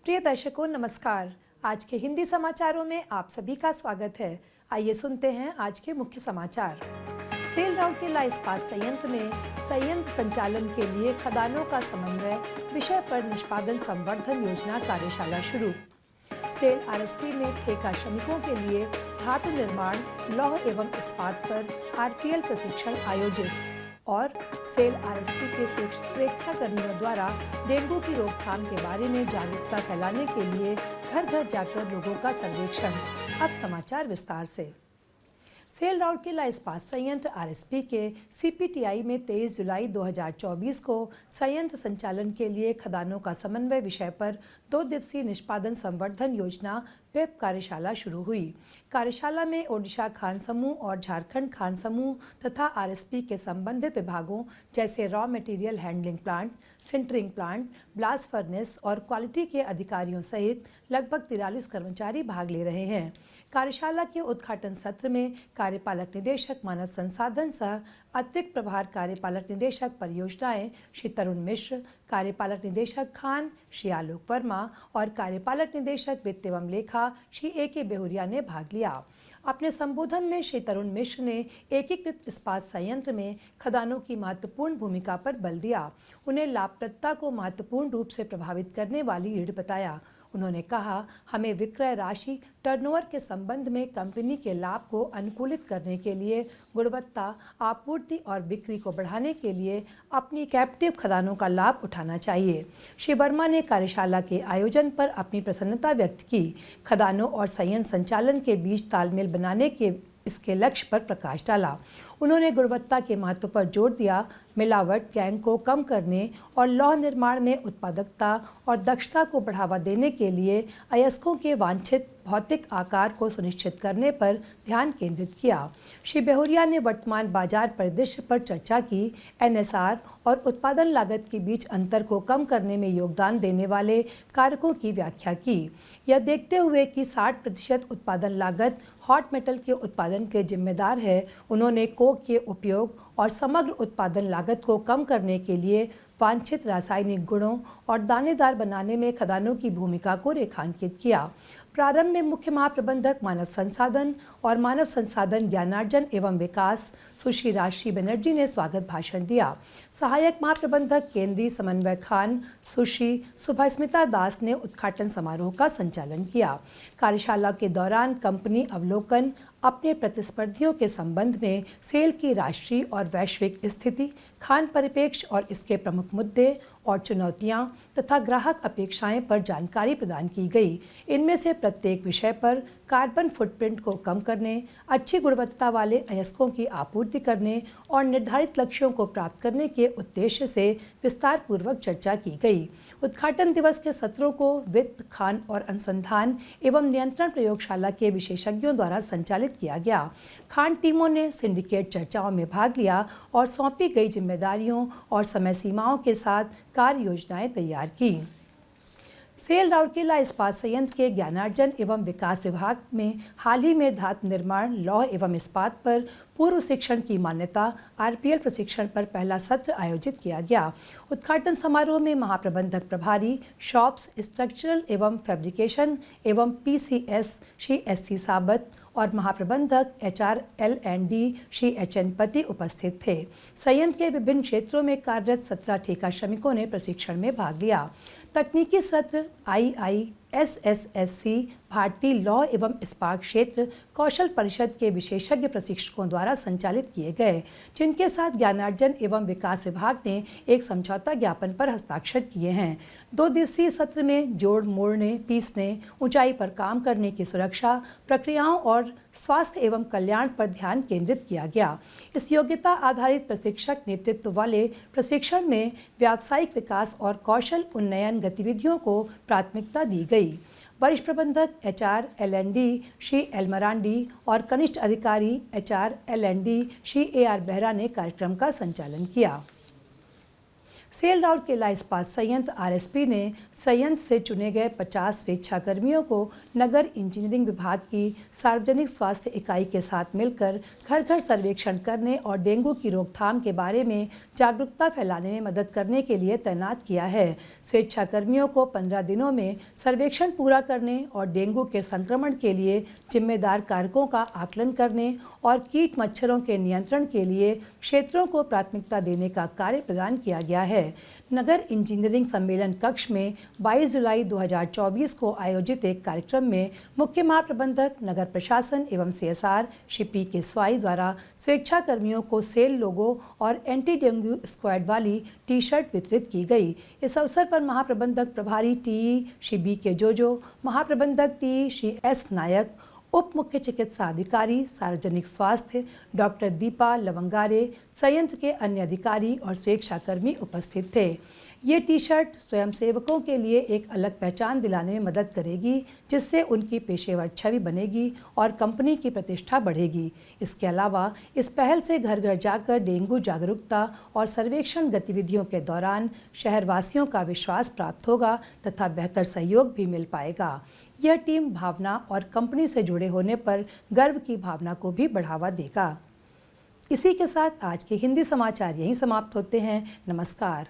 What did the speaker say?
प्रिय दर्शकों नमस्कार। आज के हिंदी समाचारों में आप सभी का स्वागत है। आइए सुनते हैं आज के मुख्य समाचार। सेल राउरकेला इस्पात संयंत्र में संयंत्र संचालन के लिए खदानों का समन्वय विषय पर निष्पादन संवर्धन योजना कार्यशाला शुरू। सेल आरएसपी में ठेका श्रमिकों के लिए धातु निर्माण, लौह एवं इस्पात पर आरपीएल प्रशिक्षण आयोजित। और सेल आरएसपी के स्वेच्छा कर्मियों द्वारा डेंगू की रोकथाम के बारे में जागरूकता फैलाने के लिए घर घर जाकर लोगों का सर्वेक्षण। अब समाचार विस्तार से। सेल राउरकेला इस्पात संयंत्र आरएसपी के सीपीटीआई में 23 जुलाई 2024 को संयंत्र संचालन के लिए खदानों का समन्वय विषय पर 2 दिवसीय निष्पादन संवर्धन योजना वेब कार्यशाला शुरू हुई। कार्यशाला में ओडिशा खान समूह और झारखंड खान समूह तथा आरएसपी के संबंधित विभागों जैसे raw material handling plant, sintering plant, blast furnace और क्वालिटी के अधिकारियों सहित लगभग 43 कर्मचारी भाग ले रहे हैं। कार्यशाला के उद्घाटन सत्र में कार्यपालक निदेशक मानव संसाधन सह अतिरिक्त प्रभार कार्यपालक निदेशक परियोजनाएं श्री तरुण मिश्र, कार्यपालक निदेशक खान श्री आलोक वर्मा और कार्यपालक निदेशक वित्त एवं लेखा श्री ए.के. बेहुरिया ने भाग लिया। अपने संबोधन में श्री तरुण मिश्र ने एकीकृत इस्पात संयंत्र में खदानों की महत्वपूर्ण भूमिका पर बल दिया। उन्हें लाभप्रदता को महत्वपूर्ण रूप से प्रभावित करने वाली रीढ़ बताया। उन्होंने कहा, हमें विक्रय राशि टर्नओवर के संबंध में कंपनी के लाभ को अनुकूलित करने के लिए गुणवत्ता, आपूर्ति और बिक्री को बढ़ाने के लिए अपनी कैप्टिव खदानों का लाभ उठाना चाहिए। श्री वर्मा ने कार्यशाला के आयोजन पर अपनी प्रसन्नता व्यक्त की। खदानों और संयंत्र संचालन के बीच तालमेल बनाने के इसके लक्ष्य पर प्रकाश डाला। उन्होंने गुणवत्ता के महत्व पर जोर दिया। मिलावट गैंग को कम करने और लौह निर्माण में उत्पादकता और दक्षता को बढ़ावा देने के लिए अयस्कों के वांछित भौतिक आकार को सुनिश्चित करने पर ध्यान केंद्रित किया। श्री बेहुरिया ने वर्तमान बाजार परिदृश्य पर चर्चा की। एनएसआर और उत्पादन लागत के बीच अंतर को कम करने में योगदान देने वाले कारकों की व्याख्या की। यह देखते हुए कि 60% उत्पादन लागत हॉट मेटल के उत्पादन के जिम्मेदार है, उन्होंने कोक के उपयोग और समग्र उत्पादन लागत को कम करने के लिए वांछित रासायनिक गुणों और दानेदार बनाने में खदानों की भूमिका को रेखांकित किया। प्रारंभ में मुख्य महाप्रबंधक मानव संसाधन ज्ञानार्जन एवं विकास सुश्री राजश्री बनर्जी ने स्वागत भाषण दिया। सहायक महाप्रबंधक केंद्रीय समन्वय खान सुश्री सुभास्मिता दास ने उद्घाटन समारोह का संचालन किया। कार्यशाला के दौरान कंपनी अवलोकन, अपने प्रतिस्पर्धियों के संबंध में सेल की राष्ट्रीय और वैश्विक स्थिति, खान परिप्रेक्ष्य और इसके प्रमुख मुद्दे और चुनौतियां तथा ग्राहक अपेक्षाएं पर जानकारी प्रदान की गई। इनमें से प्रत्येक विषय पर कार्बन फुटप्रिंट को कम करने, अच्छी गुणवत्ता वाले अयस्कों की आपूर्ति करने और निर्धारित लक्ष्यों को प्राप्त करने के उद्देश्य से विस्तार पूर्वक चर्चा की गई। उद्घाटन दिवस के सत्रों को वित्त, खान और अनुसंधान एवं नियंत्रण प्रयोगशाला के विशेषज्ञों द्वारा संचालित किया गया। खान टीमों ने सिंडिकेट चर्चाओं में भाग लिया और सौंपी गई जिम्मेदारियों और समय सीमाओं के साथ कार्य योजनाएं तैयार की। सेल राउरकेला इस्पात संयंत्र के ज्ञानार्जन एवं विकास विभाग में हाल ही में धातु निर्माण, लौह एवं इस्पात पर पूर्व शिक्षण की मान्यता आरपीएल प्रशिक्षण पर पहला सत्र आयोजित किया गया। उद्घाटन समारोह में महाप्रबंधक प्रभारी शॉप्स, स्ट्रक्चरल एवं फैब्रिकेशन एवं पीसीएस श्री एससी साबत और महाप्रबंधक एचआरएल&डी श्री एचएन पति उपस्थित थे। संयंत्र के विभिन्न क्षेत्रों में कार्यरत 17 ठेका श्रमिकों ने प्रशिक्षण में भाग लिया। तकनीकी सत्र IISSSC भारतीय लौह एवं इस्पात क्षेत्र कौशल परिषद के विशेषज्ञ प्रशिक्षकों द्वारा संचालित किए गए, जिनके साथ ज्ञानार्जन एवं विकास विभाग ने एक समझौता ज्ञापन पर हस्ताक्षर किए हैं। 2 दिवसीय सत्र में जोड़, मोड़ने, पीसने, ऊंचाई पर काम करने की सुरक्षा प्रक्रियाओं और स्वास्थ्य एवं कल्याण पर ध्यान केंद्रित किया गया। इस योग्यता आधारित प्रशिक्षक नेतृत्व वाले प्रशिक्षण में व्यावसायिक विकास और कौशल उन्नयन गतिविधियों को प्राथमिकता दी गई। वरिष्ठ प्रबंधक एचआरएल&डी श्री एल मरांडी और कनिष्ठ अधिकारी एचआरएल&डी श्री AR बेहरा ने कार्यक्रम का संचालन किया। सेल राउरकेला इस्पात संयंत्र आरएसपी ने संयंत्र से चुने गए 50 स्वेच्छाकर्मियों को नगर इंजीनियरिंग विभाग की सार्वजनिक स्वास्थ्य इकाई के साथ मिलकर घर घर सर्वेक्षण करने और डेंगू की रोकथाम के बारे में जागरूकता फैलाने में मदद करने के लिए तैनात किया है। स्वेच्छाकर्मियों को 15 दिनों में सर्वेक्षण पूरा करने और डेंगू के संक्रमण के लिए जिम्मेदार कारकों का आकलन करने और कीट मच्छरों के नियंत्रण के लिए क्षेत्रों को प्राथमिकता देने का कार्य प्रदान किया गया है। नगर इंजीनियरिंग सम्मेलन कक्ष में 22 जुलाई 2024 को आयोजित एक कार्यक्रम में मुख्य महाप्रबंधक नगर प्रशासन एवं सीएसआर श्री पी.के. स्वाई द्वारा स्वेच्छाकर्मियों को सेल लोगो और एंटी डेंगू स्क्वाड वाली टी शर्ट वितरित की गई। इस अवसर पर महाप्रबंधक प्रभारी टी श्री बी.के. जोजो, महाप्रबंधक टी श्री एस. नायक, उप मुख्य चिकित्सा अधिकारी सार्वजनिक स्वास्थ्य डॉक्टर दीपा लवंगारे, संयंत्र के अन्य अधिकारी और स्वेच्छाकर्मी उपस्थित थे। ये टी शर्ट स्वयंसेवकों के लिए एक अलग पहचान दिलाने में मदद करेगी, जिससे उनकी पेशेवर छवि बनेगी और कंपनी की प्रतिष्ठा बढ़ेगी। इसके अलावा इस पहल से घर घर जाकर डेंगू जागरूकता और सर्वेक्षण गतिविधियों के दौरान शहरवासियों का विश्वास प्राप्त होगा तथा बेहतर सहयोग भी मिल पाएगा। यह टीम भावना और कंपनी से जुड़े होने पर गर्व की भावना को भी बढ़ावा देगा। इसी के साथ आज के हिंदी समाचार यहीं समाप्त होते हैं। नमस्कार।